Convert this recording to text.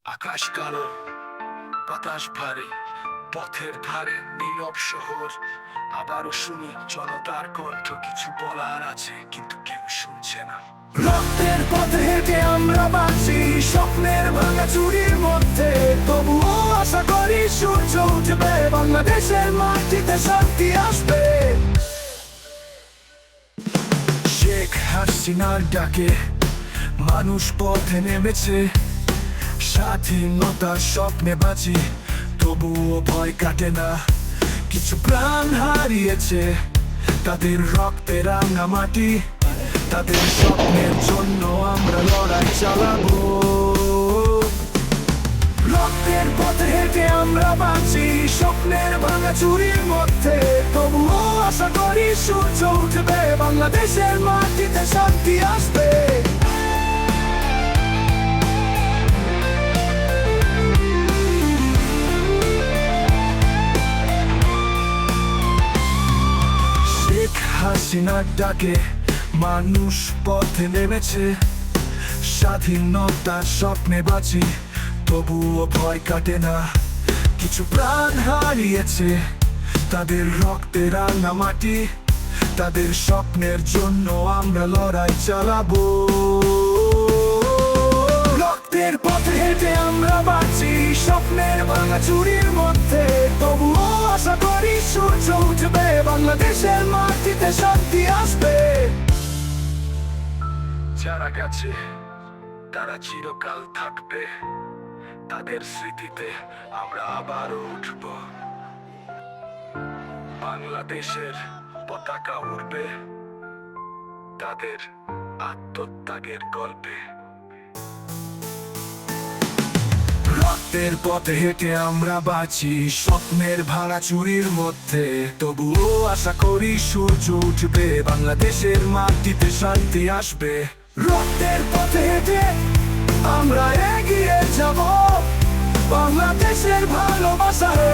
আকাশ কালো, বাতাস ভারী, পথের ধারে নীরব শহর। আবারও শুনি জনতার কণ্ঠ, কিছু বলার আছে কিন্তু কেউ শুনছে না। রক্তের পথে হেঁটে আমরা বাঁচি, স্বপ্নের ভাঙা চুরির মধ্যে। তবুও আশা করি সূর্য উঠবে, বাংলাদেশের মাটিতে শান্তি আসবে। শেখ হাসিনার ডাকে মানুষ পথে নেমেছে, স্বাধীনতার স্বপ্নে বাঁচি, তবুও ভয় কাটে না। কিছু প্রাণ হারিয়েছে, তাদের রক্তে রাঙা মাটি, তাদের স্বপ্নের জন্য আমরা লড়াই চালাবো। রক্তের পথে হেঁটে আমরা বাঁচি, স্বপ্নের ভাঙা চুরির মধ্যে। তবুও আশা করি সূর্য উঠবে, বাংলাদেশের মাটিতে শান্তি আসবে। শেখ হাসিনার ডাকে মানুষ পথে নেমেছে, স্বাধীনতার স্বপ্নে বাঁচি, তবুও ভয় কাটে না। কিছু প্রাণ হারিয়েছে, তাদের রক্তে রাঙা মাটি, তাদের স্বপ্নের জন্য আমরা লড়াই চালাবো। রক্তের পথে হেঁটে আমরা বাঁচি, স্বপ্নের ভাঙা চুরির মধ্যে। তবুও আশা করি সূর্য উঠবে, বাংলাদেশের মাটিতে শান্তি আসবে। যারা গেছে তারা চিরকাল থাকবে, তাদের স্মৃতিতে আমরা আবারও উঠব। বাংলাদেশের পতাকা উড়বে তাদের আত্মত্যাগের গল্পে। রক্তের পথে হেঁটে আমরা বাঁচি, স্বপ্নের ভাঙা চুরির মধ্যে। তবুও আশা করি সূর্য উঠবে, বাংলাদেশের মাটিতে শান্তি আসবে। রক্তের পথে হেঁটে আমরা এগিয়ে যাব, বাংলাদেশের ভালোবাসায়